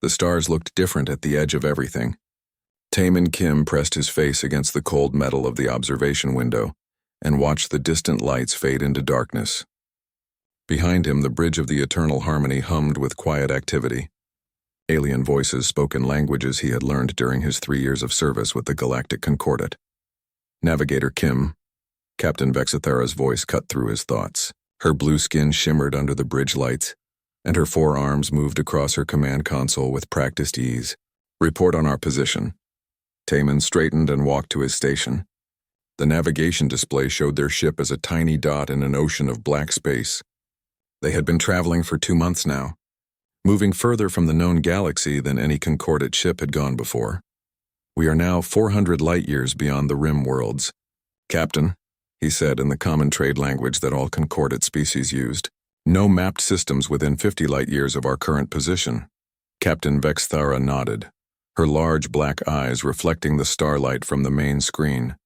The stars looked different at the edge of everything. Taemin Kim pressed his face against the cold metal of the observation window and watched the distant lights fade into darkness. Behind him, the bridge of the Eternal Harmony hummed with quiet activity. Alien voices spoke in languages he had learned during his 3 years of service with the Galactic Concordat. Navigator Kim, Captain Vexithara's voice cut through his thoughts. Her blue skin shimmered under the bridge lights, and her forearms moved across her command console with practiced ease. Report on our position. Taemin straightened and walked to his station. The navigation display showed their ship as a tiny dot in an ocean of black space. They had been traveling for 2 months now, moving further from the known galaxy than any Concordat ship had gone before. We are now 400 light-years beyond the rim worlds. Captain, he said in the common trade language that all Concordat species used. No mapped systems within 50 light-years of our current position. Captain Vexithara nodded, her large black eyes reflecting the starlight from the main screen.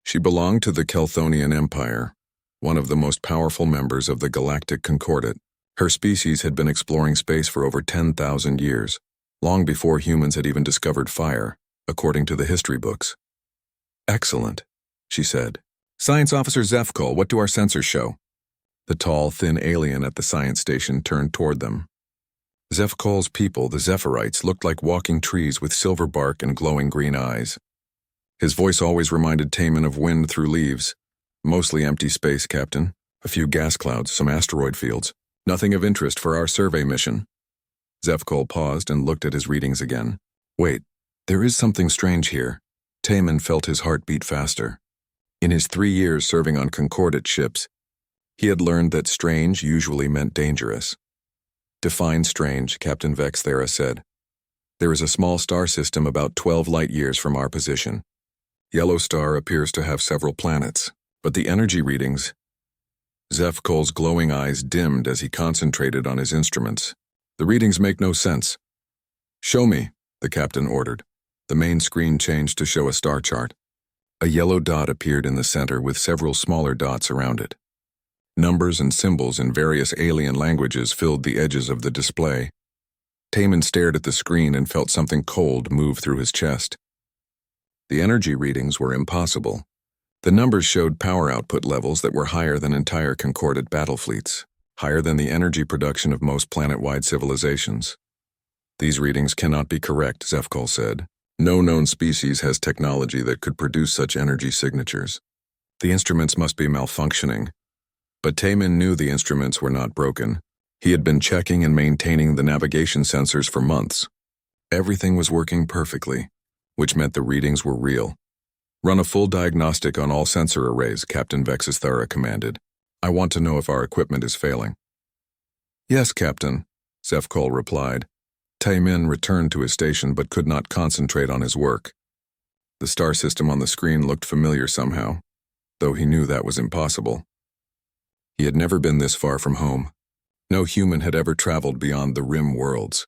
She belonged to the Kelthonian Empire, one of the most powerful members of the Galactic Concordat. Her species had been exploring space for over 10,000 years, long before humans had even discovered fire, according to the history books. Excellent, she said. Science Officer Zefkol, what do our sensors show? The tall, thin alien at the science station turned toward them. Zefkol's people, the Zephirites, looked like walking trees with silver bark and glowing green eyes. His voice always reminded Taemin of wind through leaves. Mostly empty space, Captain. A few gas clouds, some asteroid fields. Nothing of interest for our survey mission. Zefkol paused and looked at his readings again. Wait, there is something strange here. Taemin felt his heart beat faster. In his 3 years serving on Concordat ships, he had learned that strange usually meant dangerous. Define strange, Captain Vexithara said. There is a small star system about 12 light-years from our position. Yellow Star appears to have several planets, but the energy readings... Zefkol's glowing eyes dimmed as he concentrated on his instruments. The readings make no sense. Show me, the captain ordered. The main screen changed to show a star chart. A yellow dot appeared in the center with several smaller dots around it. Numbers and symbols in various alien languages filled the edges of the display. Taemin stared at the screen and felt something cold move through his chest. The energy readings were impossible. The numbers showed power output levels that were higher than entire Concordat battle fleets, higher than the energy production of most planet-wide civilizations. These readings cannot be correct, Zefkol said. No known species has technology that could produce such energy signatures. The instruments must be malfunctioning. But Taemin knew the instruments were not broken. He had been checking and maintaining the navigation sensors for months. Everything was working perfectly, which meant the readings were real. Run a full diagnostic on all sensor arrays, Captain Vexithara commanded. I want to know if our equipment is failing. Yes, Captain, Zefkol replied. Taemin returned to his station but could not concentrate on his work. The star system on the screen looked familiar somehow, though he knew that was impossible. He had never been this far from home. No human had ever traveled beyond the rim worlds.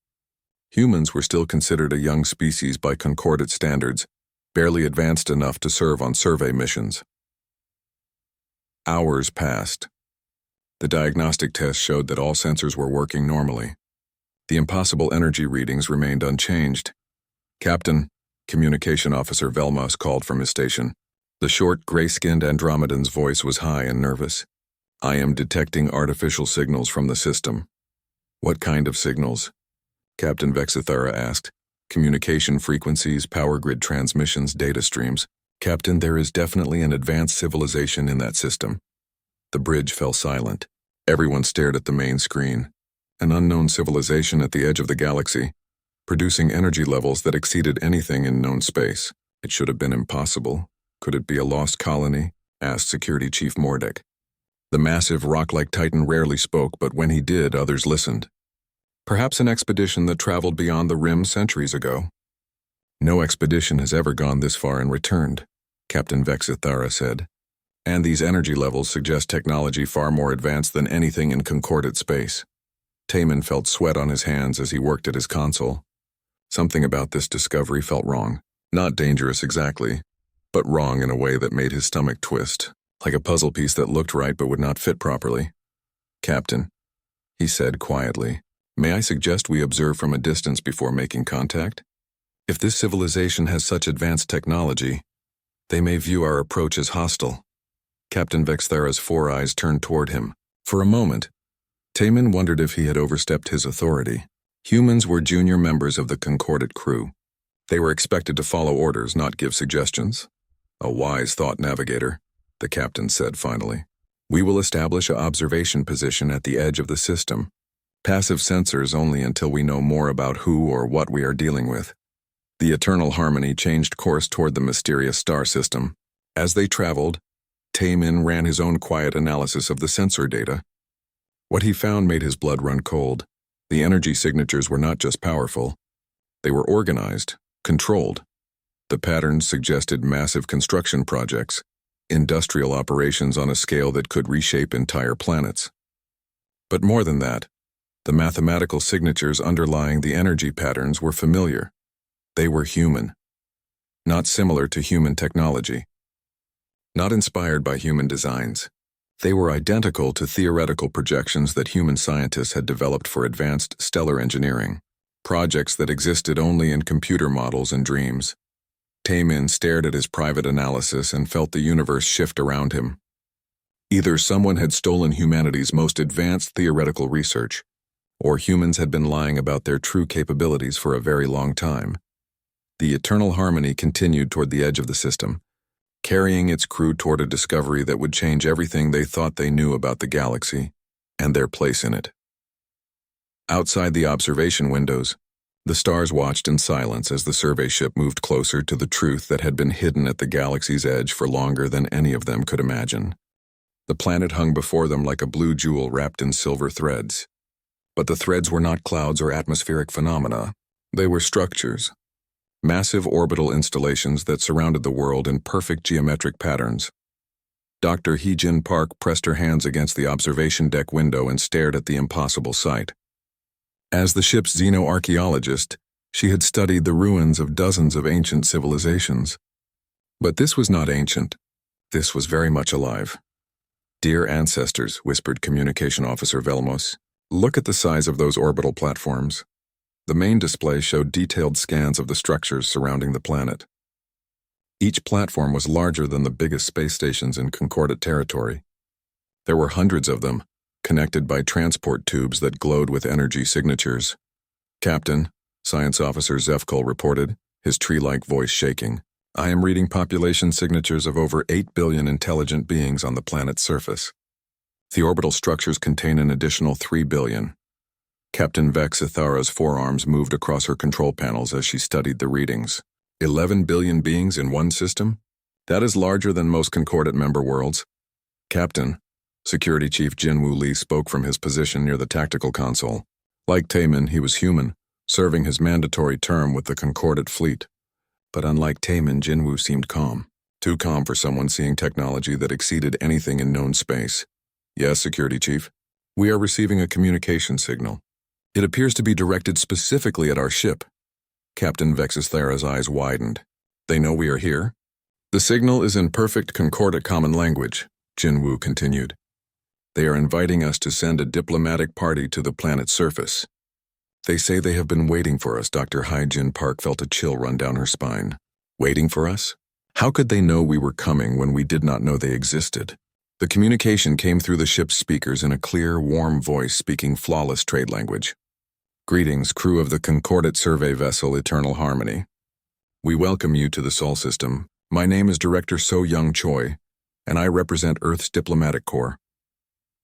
Humans were still considered a young species by Concordat standards, barely advanced enough to serve on survey missions. Hours passed. The diagnostic test showed that all sensors were working normally. The impossible energy readings remained unchanged. Captain, Communication Officer Velmos called from his station. The short, gray-skinned Andromedan's voice was high and nervous. I am detecting artificial signals from the system. What kind of signals? Captain Vexithara asked. Communication frequencies, power grid transmissions, data streams. Captain, there is definitely an advanced civilization in that system. The bridge fell silent. Everyone stared at the main screen. An unknown civilization at the edge of the galaxy, producing energy levels that exceeded anything in known space. It should have been impossible. Could it be a lost colony? Asked Security Chief Mordek. The massive rock-like titan rarely spoke, but when he did, others listened. Perhaps an expedition that traveled beyond the rim centuries ago. No expedition has ever gone this far and returned, Captain Vexithara said. And these energy levels suggest technology far more advanced than anything in Concordat space. Taemin felt sweat on his hands as he worked at his console. Something about this discovery felt wrong. Not dangerous exactly, but wrong in a way that made his stomach twist, like a puzzle piece that looked right but would not fit properly. Captain, he said quietly, May I suggest we observe from a distance before making contact? If this civilization has such advanced technology, they may view our approach as hostile. Captain Vexthera's four eyes turned toward him. For a moment, Taman wondered if he had overstepped his authority. Humans were junior members of the Concordate crew. They were expected to follow orders, not give suggestions. A wise thought navigator, the captain said finally. We will establish an observation position at the edge of the system. Passive sensors only until we know more about who or what we are dealing with. The Eternal Harmony changed course toward the mysterious star system. As they traveled, Taman ran his own quiet analysis of the sensor data. What he found made his blood run cold. The energy signatures were not just powerful. They were organized, controlled. The patterns suggested massive construction projects, industrial operations on a scale that could reshape entire planets. But more than that, the mathematical signatures underlying the energy patterns were familiar. They were human. Not similar to human technology. Not inspired by human designs. They were identical to theoretical projections that human scientists had developed for advanced stellar engineering, projects that existed only in computer models and dreams. Taman stared at his private analysis and felt the universe shift around him. Either someone had stolen humanity's most advanced theoretical research, or humans had been lying about their true capabilities for a very long time. The Eternal Harmony continued toward the edge of the system, carrying its crew toward a discovery that would change everything they thought they knew about the galaxy and their place in it. Outside the observation windows, the stars watched in silence as the survey ship moved closer to the truth that had been hidden at the galaxy's edge for longer than any of them could imagine. The planet hung before them like a blue jewel wrapped in silver threads. But the threads were not clouds or atmospheric phenomena. They were structures. Massive orbital installations that surrounded the world in perfect geometric patterns. Dr. Hee-Jin Park pressed her hands against the observation deck window and stared at the impossible sight. As the ship's xenoarchaeologist, she had studied the ruins of dozens of ancient civilizations. But this was not ancient. This was very much alive. Dear ancestors, whispered Communication Officer Velmos, look at the size of those orbital platforms. The main display showed detailed scans of the structures surrounding the planet. Each platform was larger than the biggest space stations in Concordate territory. There were hundreds of them, connected by transport tubes that glowed with energy signatures. Captain, Science Officer Zefkul reported, his tree-like voice shaking. I am reading population signatures of over 8 billion intelligent beings on the planet's surface. The orbital structures contain an additional 3 billion. Captain Vex Ithara's forearms moved across her control panels as she studied the readings. 11 billion beings in one system? That is larger than most Concordate member worlds. Captain, Security Chief Jinwoo Lee spoke from his position near the tactical console. Like Taman, he was human, serving his mandatory term with the Concordate fleet. But unlike Taman, Jinwoo seemed calm. Too calm for someone seeing technology that exceeded anything in known space. Yes, Security Chief. We are receiving a communication signal. It appears to be directed specifically at our ship. Captain Vexithera's eyes widened. They know we are here? The signal is in perfect Concordate common language, Jinwoo continued. They are inviting us to send a diplomatic party to the planet's surface. They say they have been waiting for us. Dr. Hee-Jin Park felt a chill run down her spine. Waiting for us? How could they know we were coming when we did not know they existed? The communication came through the ship's speakers in a clear, warm voice speaking flawless trade language. Greetings, crew of the Concordate survey vessel Eternal Harmony. We welcome you to the Sol system. My name is Director So-Young Choi, and I represent Earth's Diplomatic Corps.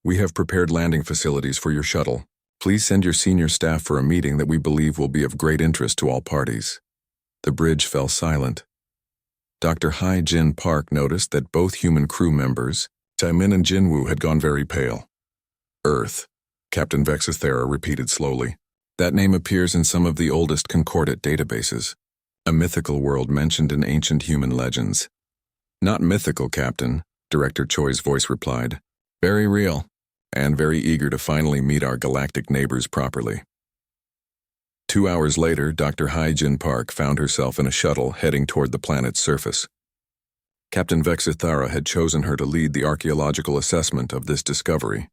We have prepared landing facilities for your shuttle. Please send your senior staff for a meeting that we believe will be of great interest to all parties. The bridge fell silent. Dr. Hee-Jin Park noticed that both human crew members, Taemin and Jinwoo, had gone very pale. Earth, Captain Vexithera repeated slowly. That name appears in some of the oldest Concordate databases. A mythical world mentioned in ancient human legends. Not mythical, Captain, Director Choi's voice replied. Very real, and very eager to finally meet our galactic neighbors properly. 2 hours later, Dr. Hee-Jin Park found herself in a shuttle heading toward the planet's surface. Captain Vexithera had chosen her to lead the archaeological assessment of this discovery.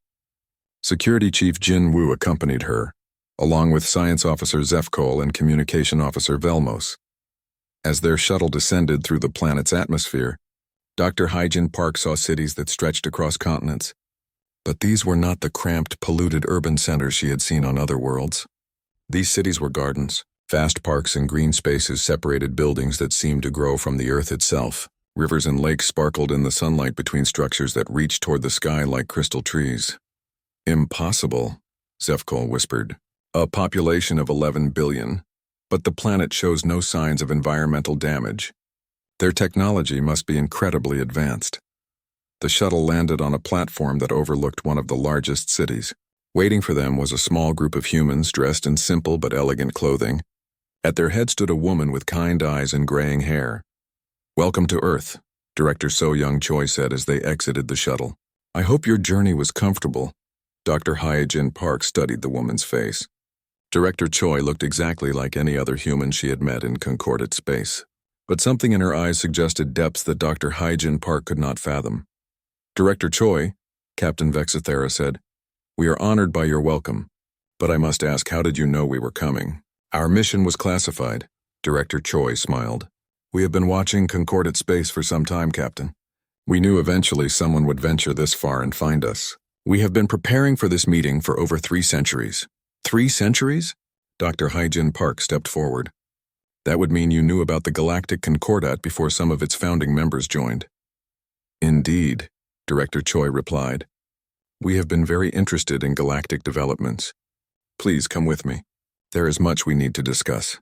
Security Chief Jinwoo accompanied her, along with Science Officer Zefkol and Communication Officer Velmos. As their shuttle descended through the planet's atmosphere, Dr. Hyjin Park saw cities that stretched across continents. But these were not the cramped, polluted urban centers she had seen on other worlds. These cities were gardens. Vast parks and green spaces separated buildings that seemed to grow from the earth itself. Rivers and lakes sparkled in the sunlight between structures that reached toward the sky like crystal trees. Impossible, Zefkol whispered. A population of 11 billion, but the planet shows no signs of environmental damage. Their technology must be incredibly advanced. The shuttle landed on a platform that overlooked one of the largest cities. Waiting for them was a small group of humans dressed in simple but elegant clothing. At their head stood a woman with kind eyes and graying hair. "Welcome to Earth," Director So Young Choi said as they exited the shuttle. "I hope your journey was comfortable." Dr. Hyjin Park studied the woman's face. Director Choi looked exactly like any other human she had met in concordate space. But something in her eyes suggested depths that Dr. Hyjin Park could not fathom. "Director Choi," Captain Vexithera said, "we are honored by your welcome. But I must ask, how did you know we were coming?" "Our mission was classified," Director Choi smiled. "We have been watching concordate space for some time, Captain. We knew eventually someone would venture this far and find us. We have been preparing for this meeting for over 3 centuries. 3 centuries? Dr. Hyjin Park stepped forward. "That would mean you knew about the Galactic Concordat before some of its founding members joined." "Indeed," Director Choi replied. "We have been very interested in galactic developments. Please come with me. There is much we need to discuss."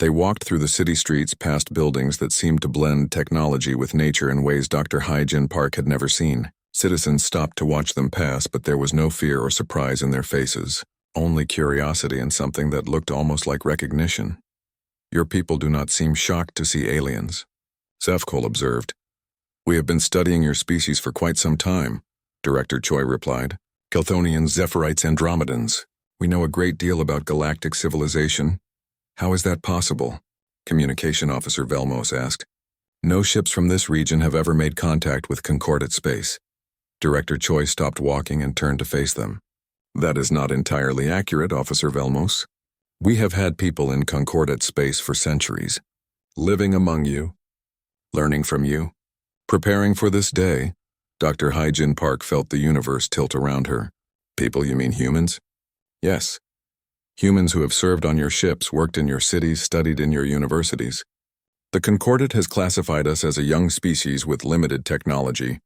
They walked through the city streets past buildings that seemed to blend technology with nature in ways Dr. Hyjin Park had never seen. Citizens stopped to watch them pass, but there was no fear or surprise in their faces, only curiosity and something that looked almost like recognition. "Your people do not seem shocked to see aliens," Zefkol observed. "We have been studying your species for quite some time," Director Choi replied. "Kelthonians, Zephirites, Andromedans. We know a great deal about galactic civilization." "How is that possible?" Communication Officer Velmos asked. "No ships from this region have ever made contact with concordate space." Director Choi stopped walking and turned to face them. "That is not entirely accurate, Officer Velmos. We have had people in concordate space for centuries, living among you, learning from you, preparing for this day." Dr. Hyjin Park felt the universe tilt around her. "People, you mean humans?" "Yes. Humans who have served on your ships, worked in your cities, studied in your universities. The Concordat has classified us as a young species with limited technology.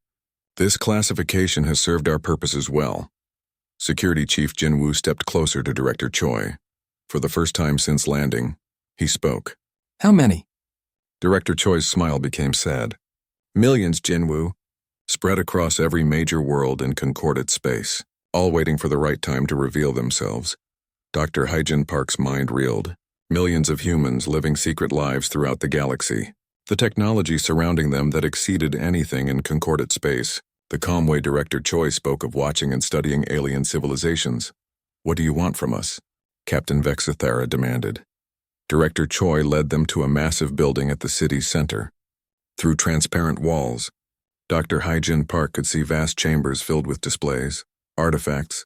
This classification has served our purposes well." Security Chief Jinwoo stepped closer to Director Choi. For the first time since landing, he spoke. "How many?" Director Choi's smile became sad. "Millions, Jinwoo, spread across every major world in concordate space, all waiting for the right time to reveal themselves." Dr. Hyjin Park's mind reeled. Millions of humans living secret lives throughout the galaxy. The technology surrounding them that exceeded anything in concordate space. The calm way Director Choi spoke of watching and studying alien civilizations. "What do you want from us?" Captain Vexithera demanded. Director Choi led them to a massive building at the city's center. Through transparent walls, Dr. Hyjin Park could see vast chambers filled with displays, artifacts,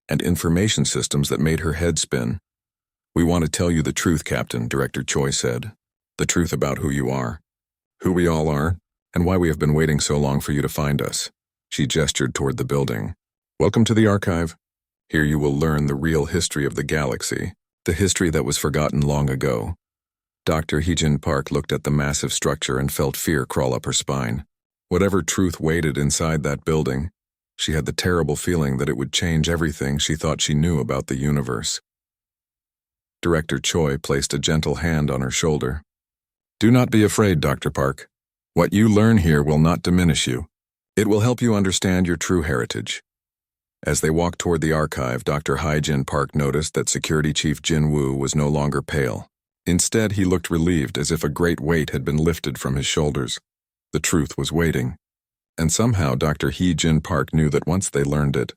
and information systems that made her head spin. "We want to tell you the truth, Captain," Director Choi said. "The truth about who you are, who we all are, and why we have been waiting so long for you to find us." She gestured toward the building. "Welcome to the archive. Here you will learn the real history of the galaxy, the history that was forgotten long ago." Dr. Hyjin Park looked at the massive structure and felt fear crawl up her spine. Whatever truth waited inside that building, she had the terrible feeling that it would change everything she thought she knew about the universe. Director Choi placed a gentle hand on her shoulder. "Do not be afraid, Dr. Park. What you learn here will not diminish you. It will help you understand your true heritage." As they walked toward the archive, Dr. Hyjin Park noticed that Security Chief Jin Woo was no longer pale. Instead, he looked relieved, as if a great weight had been lifted from his shoulders. The truth was waiting. And somehow Dr. Hyjin Park knew that once they learned it,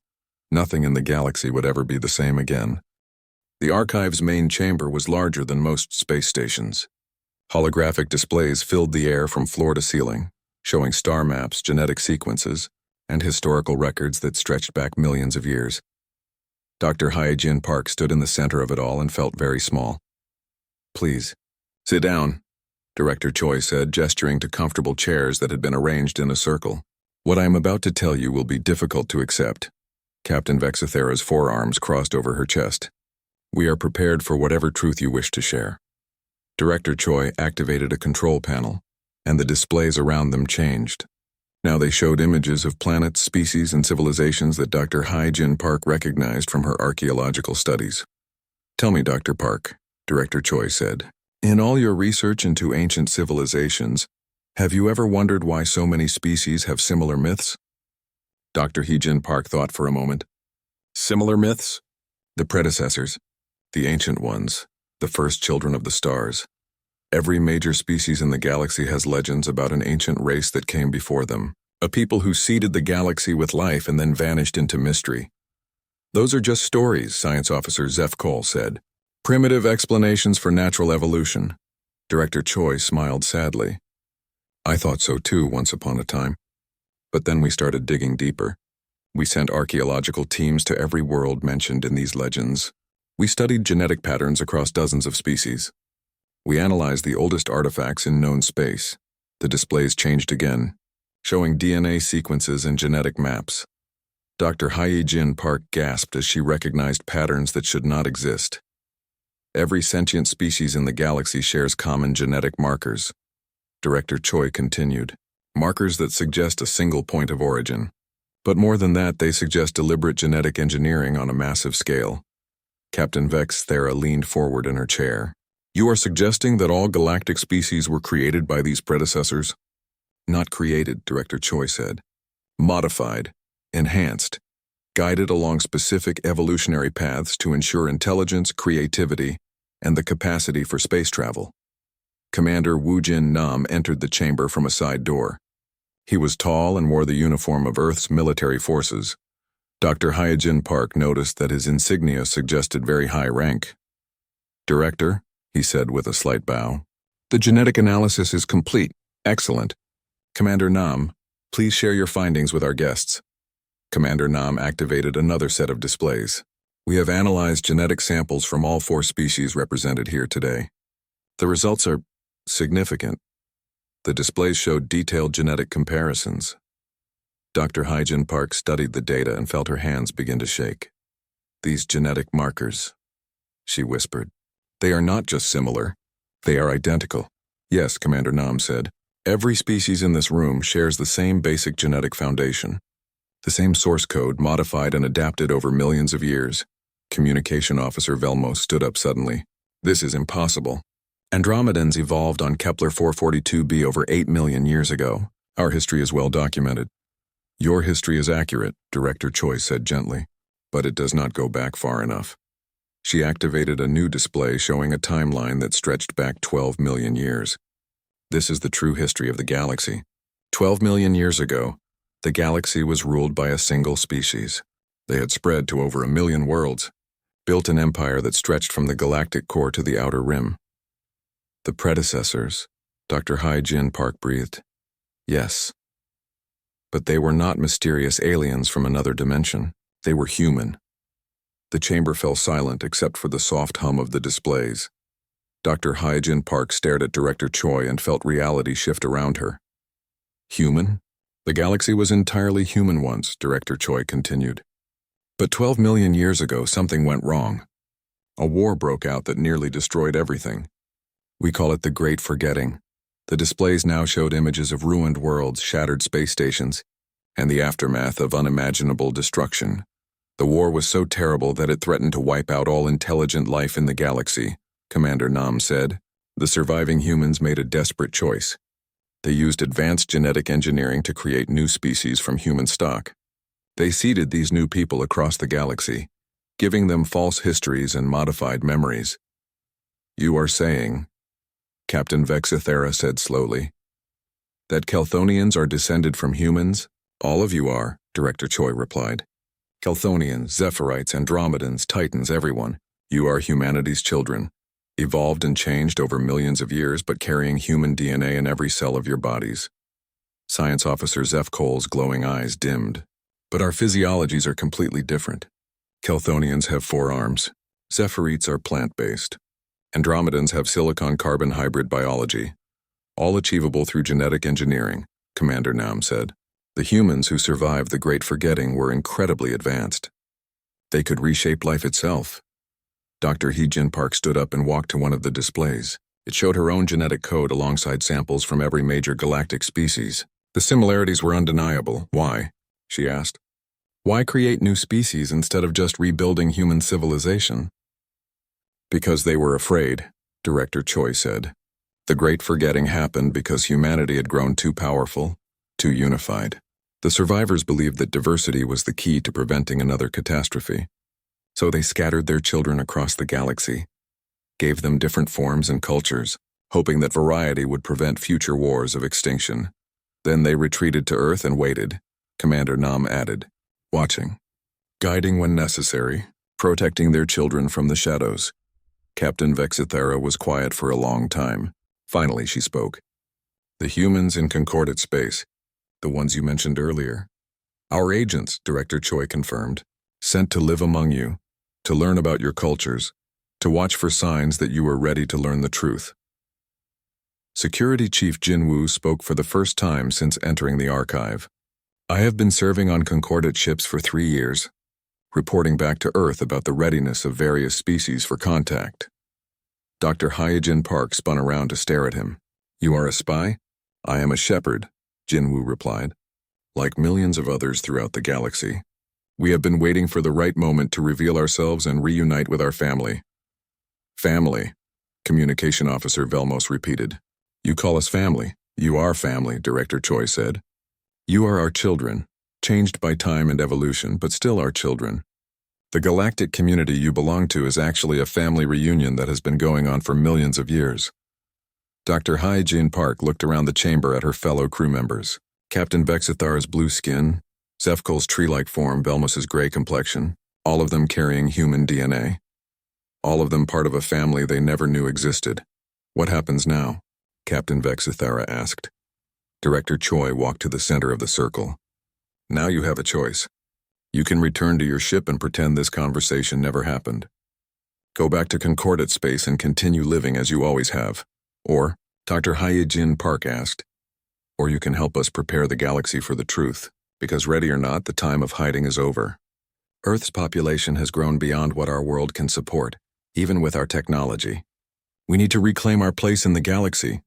nothing in the galaxy would ever be the same again. The archive's main chamber was larger than most space stations. Holographic displays filled the air from floor to ceiling, showing star maps, genetic sequences, and historical records that stretched back millions of years. Dr. Hyejin Park stood in the center of it all and felt very small. Please, sit down, Director Choi said, gesturing to comfortable chairs that had been arranged in a circle. What I am about to tell you will be difficult to accept. Captain Vexithera's forearms crossed over her chest. We are prepared for whatever truth you wish to share. Director Choi activated a control panel, and the displays around them changed. Now they showed images of planets, species, and civilizations that Dr. Hyejin Park recognized from her archaeological studies. Tell me, Dr. Park, Director Choi said, in all your research into ancient civilizations, have you ever wondered why so many species have similar myths? Dr. Hyejin Park thought for a moment. Similar myths? The predecessors, the ancient ones, the first children of the stars. Every major species in the galaxy has legends about an ancient race that came before them, a people who seeded the galaxy with life and then vanished into mystery. Those are just stories, Science Officer Zeph Cole said. Primitive explanations for natural evolution. Director Choi smiled sadly. I thought so too once upon a time. But then we started digging deeper. We sent archaeological teams to every world mentioned in these legends. We studied genetic patterns across dozens of species. We analyzed the oldest artifacts in known space. The displays changed again, showing DNA sequences and genetic maps. Dr. Hyejin Park gasped as she recognized patterns that should not exist. Every sentient species in the galaxy shares common genetic markers. Director Choi continued, markers that suggest a single point of origin. But more than that, they suggest deliberate genetic engineering on a massive scale. Captain Vexithera leaned forward in her chair. You are suggesting that all galactic species were created by these predecessors? Not created, Director Choi said. Modified, enhanced, guided along specific evolutionary paths to ensure intelligence, creativity, and the capacity for space travel. Commander Woojin Nam entered the chamber from a side door. He was tall and wore the uniform of Earth's military forces. Dr. Hyejin Park noticed that his insignia suggested very high rank. Director, he said with a slight bow, the genetic analysis is complete. Excellent. Commander Nam, please share your findings with our guests. Commander Nam activated another set of displays. We have analyzed genetic samples from all 4 species represented here today. The results are significant. The displays showed detailed genetic comparisons. Dr. Hyejin Park studied the data and felt her hands begin to shake. These genetic markers, she whispered. They are not just similar, they are identical. Yes, Commander Nam said. Every species in this room shares the same basic genetic foundation. The same source code modified and adapted over millions of years. Communication Officer Velmo stood up suddenly. This is impossible. Andromedans evolved on Kepler 442b over 8 million years ago. Our history is well documented. Your history is accurate, Director Choi said gently, but it does not go back far enough. She activated a new display showing a timeline that stretched back 12 million years. This is the true history of the galaxy. 12 million years ago, the galaxy was ruled by a single species. They had spread to over 1 million worlds, built an empire that stretched from the galactic core to the outer rim. The predecessors, Dr. Hyejin Park breathed. Yes. But they were not mysterious aliens from another dimension. They were human. The chamber fell silent except for the soft hum of the displays. Dr. Hyejin Park stared at Director Choi and felt reality shift around her. Human? The galaxy was entirely human once, Director Choi continued. But 12 million years ago, something went wrong. A war broke out that nearly destroyed everything. We call it the Great Forgetting. The displays now showed images of ruined worlds, shattered space stations, and the aftermath of unimaginable destruction. The war was so terrible that it threatened to wipe out all intelligent life in the galaxy, Commander Nam said. The surviving humans made a desperate choice. They used advanced genetic engineering to create new species from human stock. They seeded these new people across the galaxy, giving them false histories and modified memories. You are saying, Captain Vexithera said slowly, that Kelthonians are descended from humans? All of you are, Director Choi replied. Kelthonians, Zephirites, Andromedans, Titans, everyone. You are humanity's children, evolved and changed over millions of years but carrying human DNA in every cell of your bodies. Science Officer Zeph Cole's glowing eyes dimmed. But our physiologies are completely different. Kelthonians have 4 arms. Zephirites are plant-based. Andromedans have silicon-carbon hybrid biology. All achievable through genetic engineering, Commander Nam said. The humans who survived the Great Forgetting were incredibly advanced. They could reshape life itself. Dr. Hee-Jin Park stood up and walked to one of the displays. It showed her own genetic code alongside samples from every major galactic species. The similarities were undeniable. Why? She asked. Why create new species instead of just rebuilding human civilization? Because they were afraid, Director Choi said. The Great Forgetting happened because humanity had grown too powerful, too unified. The survivors believed that diversity was the key to preventing another catastrophe. So they scattered their children across the galaxy, gave them different forms and cultures, hoping that variety would prevent future wars of extinction. Then they retreated to Earth and waited, Commander Nam added, watching, guiding when necessary, protecting their children from the shadows. Captain Vexithera was quiet for a long time. Finally, she spoke. The humans in Concordate space, the ones you mentioned earlier. Our agents, Director Choi confirmed, sent to live among you, to learn about your cultures, to watch for signs that you were ready to learn the truth. Security Chief Jin Woo spoke for the first time since entering the archive. I have been serving on Concordate ships for 3 years, reporting back to Earth about the readiness of various species for contact. Dr. Hee-Jin Park spun around to stare at him. You are a spy? I am a shepherd, Jin Woo replied. Like millions of others throughout the galaxy, we have been waiting for the right moment to reveal ourselves and reunite with our family. Family, Communication Officer Velmos repeated. You call us family. You are family, Director Choi said. You are our children, changed by time and evolution, but still our children. The galactic community you belong to is actually a family reunion that has been going on for millions of years. Dr. Hee-Jin Park looked around the chamber at her fellow crew members. Captain Vexithar's blue skin, Zefkul's tree-like form, Velmos's gray complexion, all of them carrying human DNA. All of them part of a family they never knew existed. What happens now? Captain Vexithara asked. Director Choi walked to the center of the circle. Now you have a choice. You can return to your ship and pretend this conversation never happened. Go back to Concordate space and continue living as you always have. Or, Dr. Hee-Jin Park asked, or you can help us prepare the galaxy for the truth, because ready or not, the time of hiding is over. Earth's population has grown beyond what our world can support, even with our technology. We need to reclaim our place in the galaxy.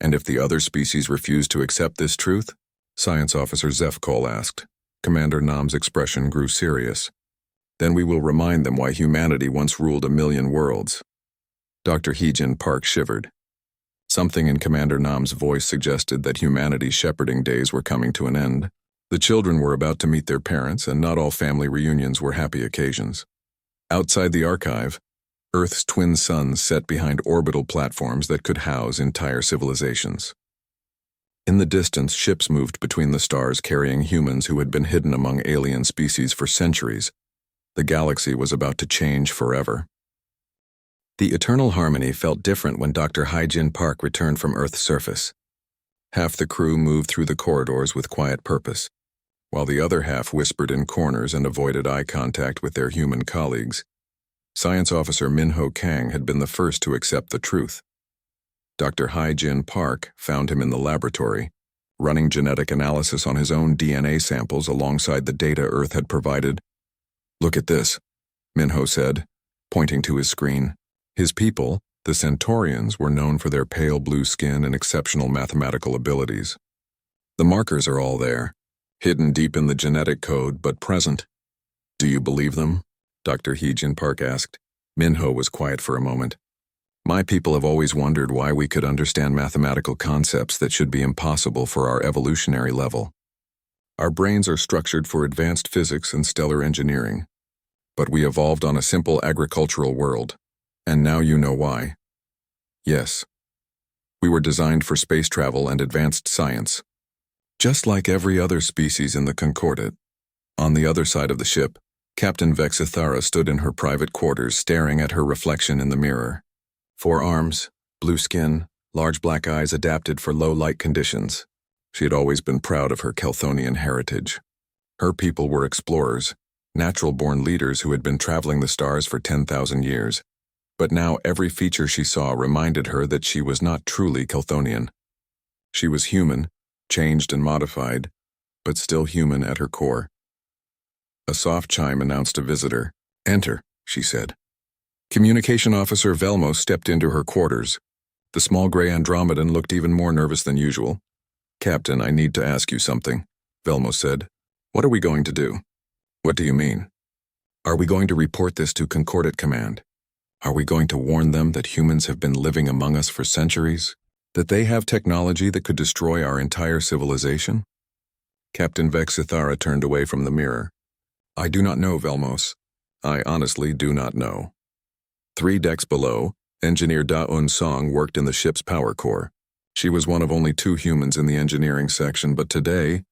And if the other species refuse to accept this truth? Science Officer Zefkol asked. Commander Nam's expression grew serious. Then we will remind them why humanity once ruled a million worlds. Dr. Hee-Jin Park shivered. Something in Commander Nam's voice suggested that humanity's shepherding days were coming to an end. The children were about to meet their parents, and not all family reunions were happy occasions. Outside the archive, Earth's twin suns set behind orbital platforms that could house entire civilizations. In the distance, ships moved between the stars carrying humans who had been hidden among alien species for centuries. The galaxy was about to change forever. The eternal harmony felt different when Dr. Hee-Jin Park returned from Earth's surface. Half the crew moved through the corridors with quiet purpose, while the other half whispered in corners and avoided eye contact with their human colleagues. Science Officer Min-Ho Kang had been the first to accept the truth. Dr. Hee-Jin Park found him in the laboratory, running genetic analysis on his own DNA samples alongside the data Earth had provided. Look at this, Min-Ho said, pointing to his screen. His people, the Centaurians, were known for their pale blue skin and exceptional mathematical abilities. The markers are all there, hidden deep in the genetic code, but present. Do you believe them? Dr. Hee-Jin Park asked. Min-Ho was quiet for a moment. My people have always wondered why we could understand mathematical concepts that should be impossible for our evolutionary level. Our brains are structured for advanced physics and stellar engineering. But we evolved on a simple agricultural world, and now you know why. Yes. We were designed for space travel and advanced science. Just like every other species in the Concordate. On the other side of the ship, Captain Vexithara stood in her private quarters staring at her reflection in the mirror. 4 arms, blue skin, large black eyes adapted for low light conditions. She had always been proud of her Kelthonian heritage. Her people were explorers, natural-born leaders who had been traveling the stars for 10,000 years. But now every feature she saw reminded her that she was not truly Kelthonian. She was human, changed and modified, but still human at her core. A soft chime announced a visitor. "Enter," she said. Communication Officer Velmo stepped into her quarters. The small gray Andromedan looked even more nervous than usual. "Captain, I need to ask you something," Velmo said. "What are we going to do?" "What do you mean?" "Are we going to report this to Concordat Command? Are we going to warn them that humans have been living among us for centuries? That they have technology that could destroy our entire civilization?" Captain Vexithara turned away from the mirror. "I do not know, Velmos. I honestly do not know." 3 decks below, Engineer Da-Un Song worked in the ship's power core. She was one of only 2 humans in the engineering section, but today,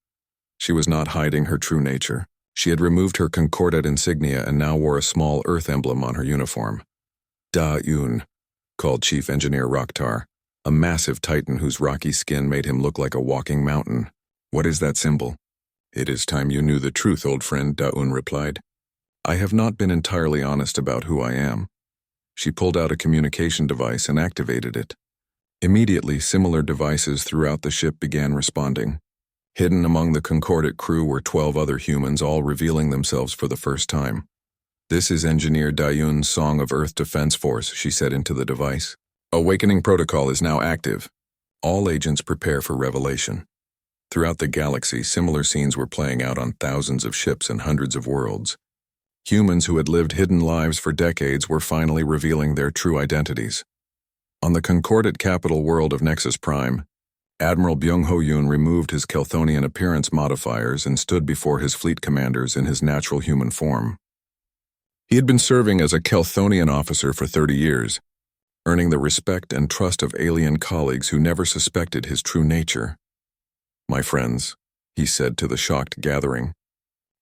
she was not hiding her true nature. She had removed her Concordat insignia and now wore a small Earth emblem on her uniform. "Da-Un," called Chief Engineer Rocktar, a massive titan whose rocky skin made him look like a walking mountain. "What is that symbol?" "It is time you knew the truth, old friend," Da-Un replied. "I have not been entirely honest about who I am." She pulled out a communication device and activated it. Immediately, similar devices throughout the ship began responding. Hidden among the Concordat crew were 12 other humans, all revealing themselves for the first time. "This is Engineer Da-Un Song of Earth Defense Force," she said into the device. "Awakening protocol is now active. All agents prepare for revelation." Throughout the galaxy, similar scenes were playing out on thousands of ships and hundreds of worlds. Humans who had lived hidden lives for decades were finally revealing their true identities. On the Concordat capital world of Nexus Prime, Admiral Byung-Ho Yoon removed his Kelthonian appearance modifiers and stood before his fleet commanders in his natural human form. He had been serving as a Kelthonian officer for 30 years, earning the respect and trust of alien colleagues who never suspected his true nature. "My friends," he said to the shocked gathering,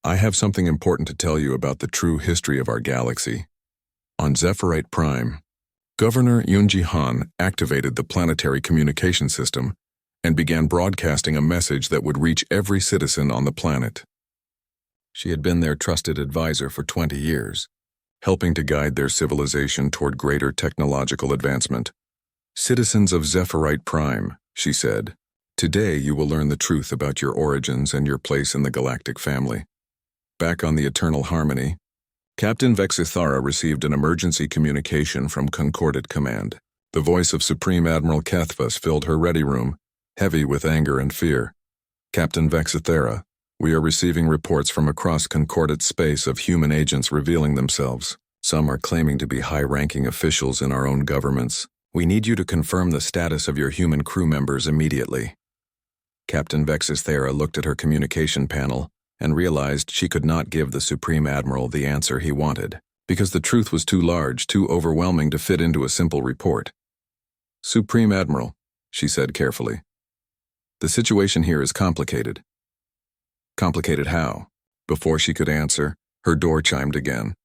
"I have something important to tell you about the true history of our galaxy. On Zephyrite Prime, Governor Yoonji Han activated the planetary communication system and began broadcasting a message that would reach every citizen on the planet. She had been their trusted advisor for 20 years, helping to guide their civilization toward greater technological advancement. "Citizens of Zephyrite Prime," she said, "today you will learn the truth about your origins and your place in the galactic family." Back on the Eternal Harmony, Captain Vexithara received an emergency communication from Concordat Command. The voice of Supreme Admiral Kethvas filled her ready room, heavy with anger and fear. "Captain Vexithara, we are receiving reports from across Concordat space of human agents revealing themselves. Some are claiming to be high-ranking officials in our own governments. We need you to confirm the status of your human crew members immediately." Captain Vexithara looked at her communication panel and realized she could not give the Supreme Admiral the answer he wanted, because the truth was too large, too overwhelming to fit into a simple report. "Supreme Admiral," she said carefully, "the situation here is complicated." "Complicated how?" Before she could answer, her door chimed again.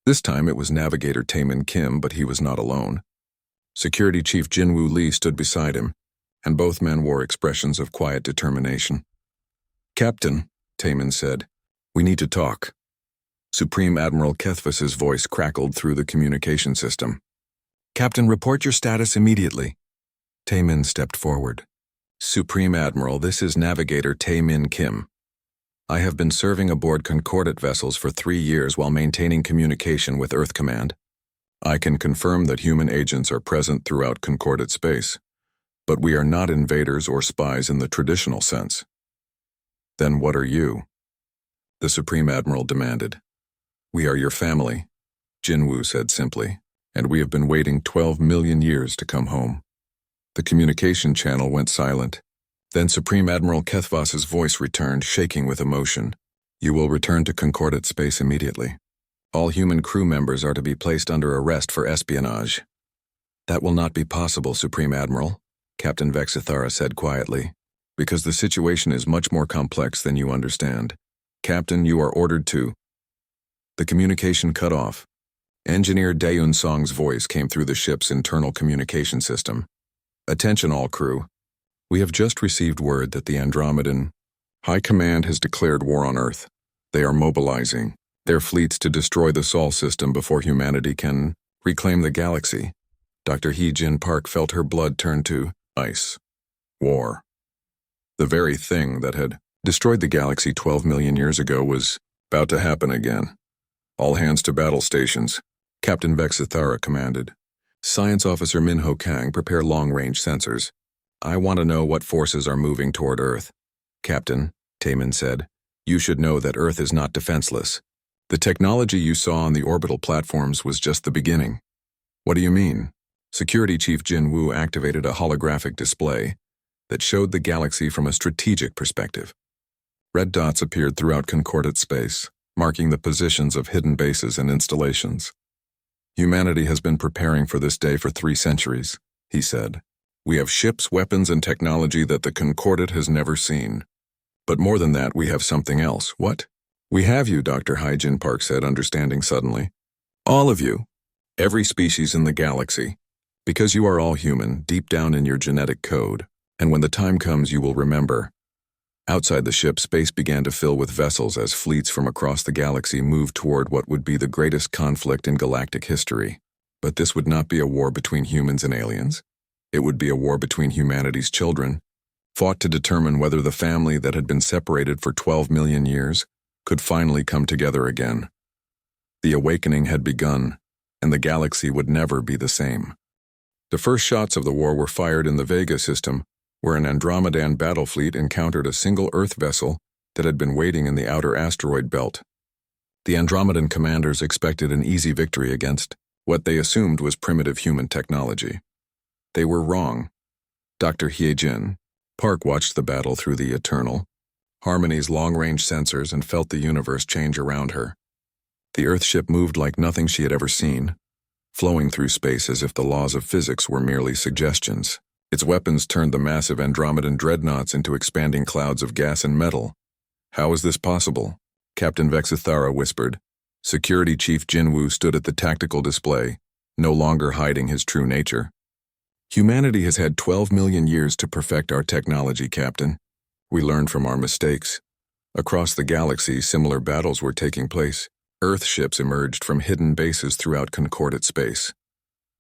This time it was Navigator Taemin Kim, but he was not alone. Security Chief Jinwoo Lee stood beside him, and both men wore expressions of quiet determination. "Captain," Taemin said, "we need to talk." Supreme Admiral Kethvas's voice crackled through the communication system. "Captain, report your status immediately." Taemin stepped forward. "Supreme Admiral, this is Navigator Taemin Kim. I have been serving aboard Concordat vessels for 3 years while maintaining communication with Earth Command. I can confirm that human agents are present throughout Concordat space, but we are not invaders or spies in the traditional sense." "Then what are you?" the Supreme Admiral demanded. "We are your family," Jinwoo said simply, "and we have been waiting 12 million years to come home." The communication channel went silent. Then Supreme Admiral Kethvas's voice returned, shaking with emotion. "You will return to Concordat space immediately. All human crew members are to be placed under arrest for espionage." "That will not be possible, Supreme Admiral," Captain Vexithara said quietly, "because the situation is much more complex than you understand. Captain, you are ordered to—" The communication cut off. Engineer Daeun Song's voice came through the ship's internal communication system. "Attention all crew. We have just received word that the Andromedan High Command has declared war on Earth. They are mobilizing. their fleets to destroy the Sol system before humanity can reclaim the galaxy. Dr. Hee-Jin Park felt her blood turn to ice. War. The very thing that had destroyed the galaxy 12 million years ago was about to happen again. All hands to battle stations, Captain Vexithara commanded. Science Officer Minho Kang, prepare long-range sensors. I want to know what forces are moving toward Earth. Captain, Taemin said, you should know that Earth is not defenseless. The technology you saw on the orbital platforms was just the beginning. What do you mean? Security Chief Jin Woo activated a holographic display that showed the galaxy from a strategic perspective. Red dots appeared throughout concordate space, marking the positions of hidden bases and installations. Humanity has been preparing for this day for 3 centuries, he said. We have ships, weapons, and technology that the Concordate has never seen. But more than that, we have something else. What? We have you, Dr. Hee-Jin Park said, understanding suddenly. All of you. Every species in the galaxy. Because you are all human, deep down in your genetic code. And when the time comes, you will remember. Outside the ship, space began to fill with vessels as fleets from across the galaxy moved toward what would be the greatest conflict in galactic history. But this would not be a war between humans and aliens. It would be a war between humanity's children, fought to determine whether the family that had been separated for 12 million years could finally come together again. The awakening had begun, and the galaxy would never be the same. The first shots of the war were fired in the Vega system, where an Andromedan battle fleet encountered a single Earth vessel that had been waiting in the outer asteroid belt. The Andromedan commanders expected an easy victory against what they assumed was primitive human technology. They were wrong. Dr. Hee-Jin Park watched the battle through the Eternal Harmony's long-range sensors and felt the universe change around her. The Earth ship moved like nothing she had ever seen, flowing through space as if the laws of physics were merely suggestions. Its weapons turned the massive Andromedan dreadnoughts into expanding clouds of gas and metal. How is this possible? Captain Vexithara whispered. Security Chief Jinwoo stood at the tactical display, no longer hiding his true nature. Humanity has had 12 million years to perfect our technology, Captain. We learned from our mistakes. Across the galaxy, similar battles were taking place. Earth ships emerged from hidden bases throughout concordate space,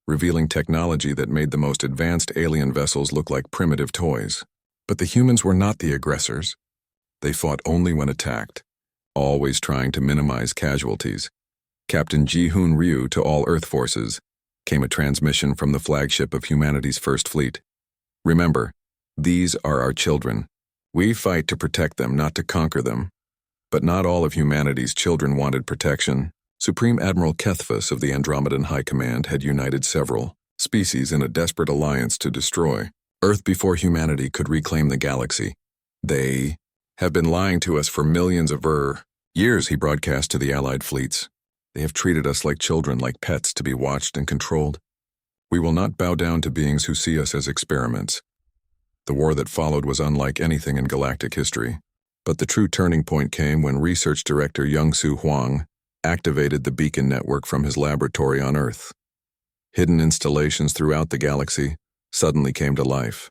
revealing technology that made the most advanced alien vessels look like primitive toys. But the humans were not the aggressors. They fought only when attacked, always trying to minimize casualties. Captain Ji-Hoon Ryu to all Earth forces, came a transmission from the flagship of humanity's first fleet. Remember, these are our children. We fight to protect them, not to conquer them. But not all of humanity's children wanted protection. Supreme Admiral Kethphus of the Andromedan High Command had united several species in a desperate alliance to destroy Earth before humanity could reclaim the galaxy. They have been lying to us for millions of years, he broadcast to the Allied fleets. They have treated us like children, like pets to be watched and controlled. We will not bow down to beings who see us as experiments. The war that followed was unlike anything in galactic history. But the true turning point came when Research Director Young-Soo Hwang activated the beacon network from his laboratory on Earth. Hidden installations throughout the galaxy suddenly came to life.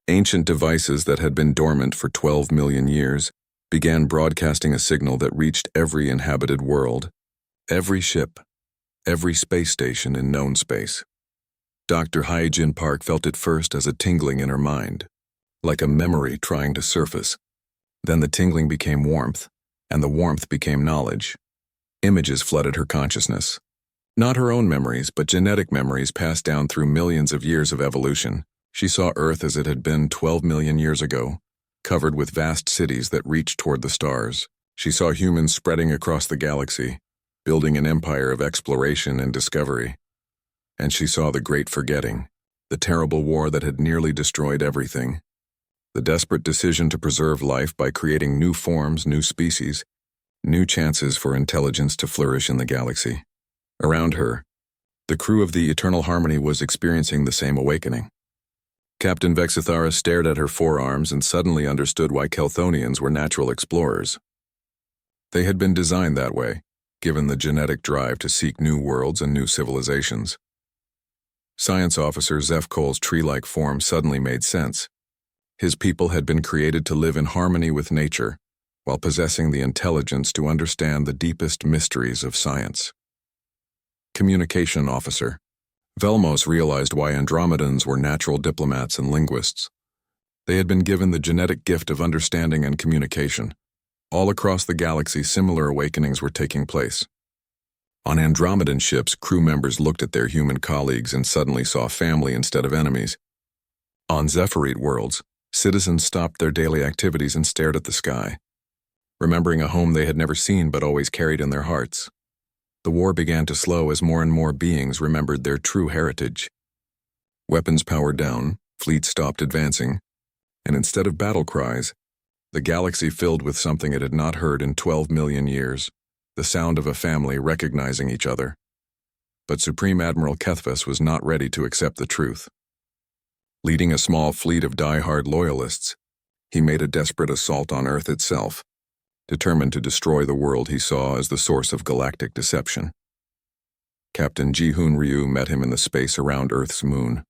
Ancient devices that had been dormant for 12 million years began broadcasting a signal that reached every inhabited world, every ship, every space station in known space. Dr. Hee-Jin Park felt it first as a tingling in her mind, like a memory trying to surface. Then the tingling became warmth, and the warmth became knowledge. Images flooded her consciousness. Not her own memories, but genetic memories passed down through millions of years of evolution. She saw Earth as it had been 12 million years ago, covered with vast cities that reached toward the stars. She saw humans spreading across the galaxy, building an empire of exploration and discovery. And she saw the great forgetting, the terrible war that had nearly destroyed everything. The desperate decision to preserve life by creating new forms, new species, new chances for intelligence to flourish in the galaxy. Around her, the crew of the Eternal Harmony was experiencing the same awakening. Captain Vexithara stared at her forearms and suddenly understood why Kelthonians were natural explorers. They had been designed that way, given the genetic drive to seek new worlds and new civilizations. Science Officer Zeph Cole's tree-like form suddenly made sense. His people had been created to live in harmony with nature, while possessing the intelligence to understand the deepest mysteries of science. Communication Officer. Velmos realized why Andromedans were natural diplomats and linguists. They had been given the genetic gift of understanding and communication. All across the galaxy, similar awakenings were taking place. On Andromedan ships, crew members looked at their human colleagues and suddenly saw family instead of enemies. On Zephyrite worlds, citizens stopped their daily activities and stared at the sky, remembering a home they had never seen but always carried in their hearts. The war began to slow as more and more beings remembered their true heritage. Weapons powered down, fleets stopped advancing, and instead of battle cries, the galaxy filled with something it had not heard in 12 million years, the sound of a family recognizing each other. But Supreme Admiral Kethvas was not ready to accept the truth. Leading a small fleet of die-hard loyalists, he made a desperate assault on Earth itself, determined to destroy the world he saw as the source of galactic deception. Captain Ji-Hoon Ryu met him in the space around Earth's moon.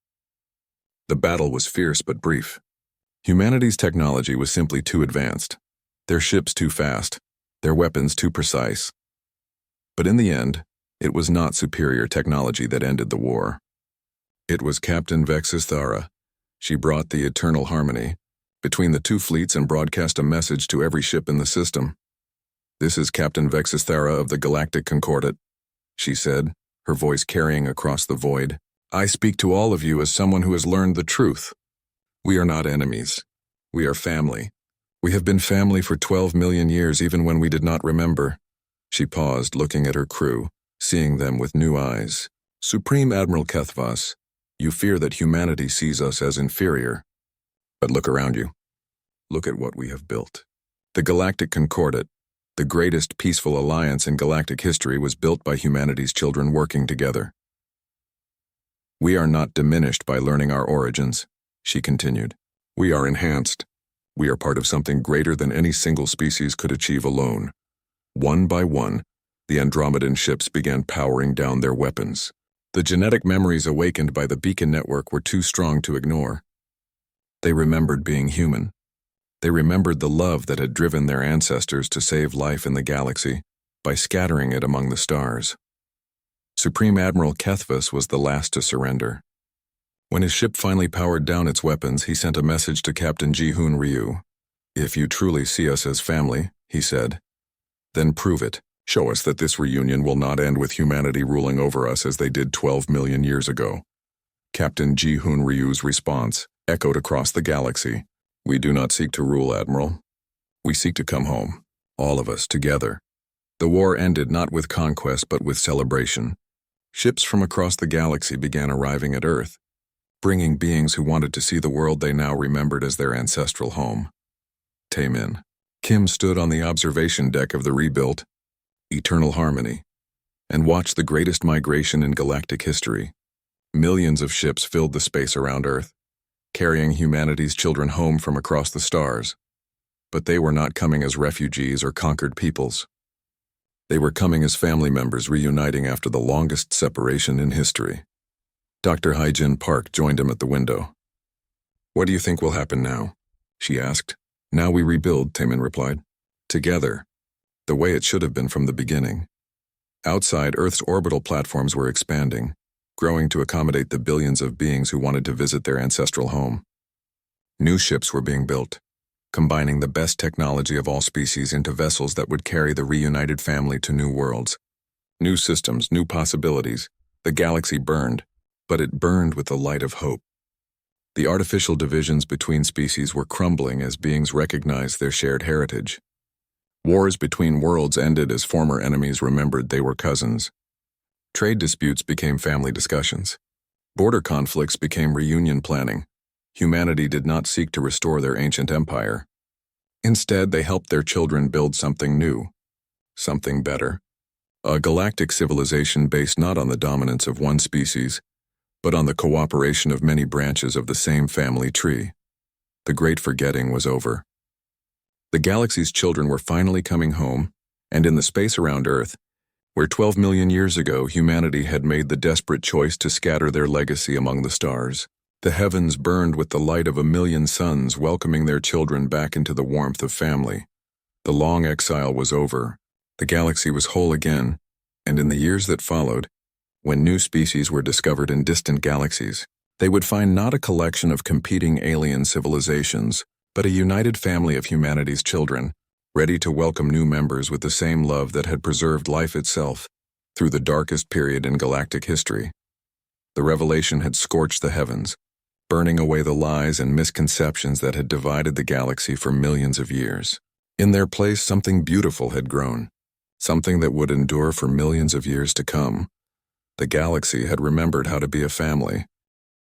The battle was fierce but brief. Humanity's technology was simply too advanced, their ships too fast, their weapons too precise. But in the end, it was not superior technology that ended the war. It was Captain Vexis Thara. She brought the eternal harmony between the two fleets and broadcast a message to every ship in the system. "This is Captain Vexis Thara of the Galactic Concordat," she said, her voice carrying across the void. "I speak to all of you as someone who has learned the truth. We are not enemies. We are family. We have been family for 12 million years, even when we did not remember." She paused, looking at her crew, seeing them with new eyes. "Supreme Admiral Kethvas, you fear that humanity sees us as inferior. But look around you. Look at what we have built. The Galactic Concordat, the greatest peaceful alliance in galactic history, was built by humanity's children working together. We are not diminished by learning our origins," she continued. "We are enhanced. We are part of something greater than any single species could achieve alone." One by one, the Andromedan ships began powering down their weapons. The genetic memories awakened by the beacon network were too strong to ignore. They remembered being human. They remembered the love that had driven their ancestors to save life in the galaxy by scattering it among the stars. Supreme Admiral Kethvas was the last to surrender. When his ship finally powered down its weapons, he sent a message to Captain Ji-Hoon Ryu. "If you truly see us as family," he said, "then prove it. Show us that this reunion will not end with humanity ruling over us as they did 12 million years ago." Captain Ji-Hoon Ryu's response echoed across the galaxy. "We do not seek to rule, Admiral. We seek to come home, all of us together." The war ended not with conquest but with celebration. Ships from across the galaxy began arriving at Earth, bringing beings who wanted to see the world they now remembered as their ancestral home. Taemin. Kim stood on the observation deck of the rebuilt Eternal Harmony and watched the greatest migration in galactic history. Millions of ships filled the space around Earth, carrying humanity's children home from across the stars. But they were not coming as refugees or conquered peoples. They were coming as family members reuniting after the longest separation in history. Dr. Hyjin Park joined him at the window. "What do you think will happen now?" she asked. "Now we rebuild," Taemin replied. "Together, the way it should have been from the beginning." Outside, Earth's orbital platforms were expanding, growing to accommodate the billions of beings who wanted to visit their ancestral home. New ships were being built, combining the best technology of all species into vessels that would carry the reunited family to new worlds. New systems, new possibilities. The galaxy burned, but it burned with the light of hope. The artificial divisions between species were crumbling as beings recognized their shared heritage. Wars between worlds ended as former enemies remembered they were cousins. Trade disputes became family discussions. Border conflicts became reunion planning. Humanity did not seek to restore their ancient empire. Instead, they helped their children build something new, something better. A galactic civilization based not on the dominance of one species, but on the cooperation of many branches of the same family tree. The great forgetting was over. The galaxy's children were finally coming home, and in the space around Earth, where 12 million years ago humanity had made the desperate choice to scatter their legacy among the stars. The heavens burned with the light of 1,000,000 suns welcoming their children back into the warmth of family. The long exile was over, the galaxy was whole again, and in the years that followed, when new species were discovered in distant galaxies, they would find not a collection of competing alien civilizations, but a united family of humanity's children, ready to welcome new members with the same love that had preserved life itself through the darkest period in galactic history. The revelation had scorched the heavens, burning away the lies and misconceptions that had divided the galaxy for millions of years. In their place, something beautiful had grown, something that would endure for millions of years to come. The galaxy had remembered how to be a family,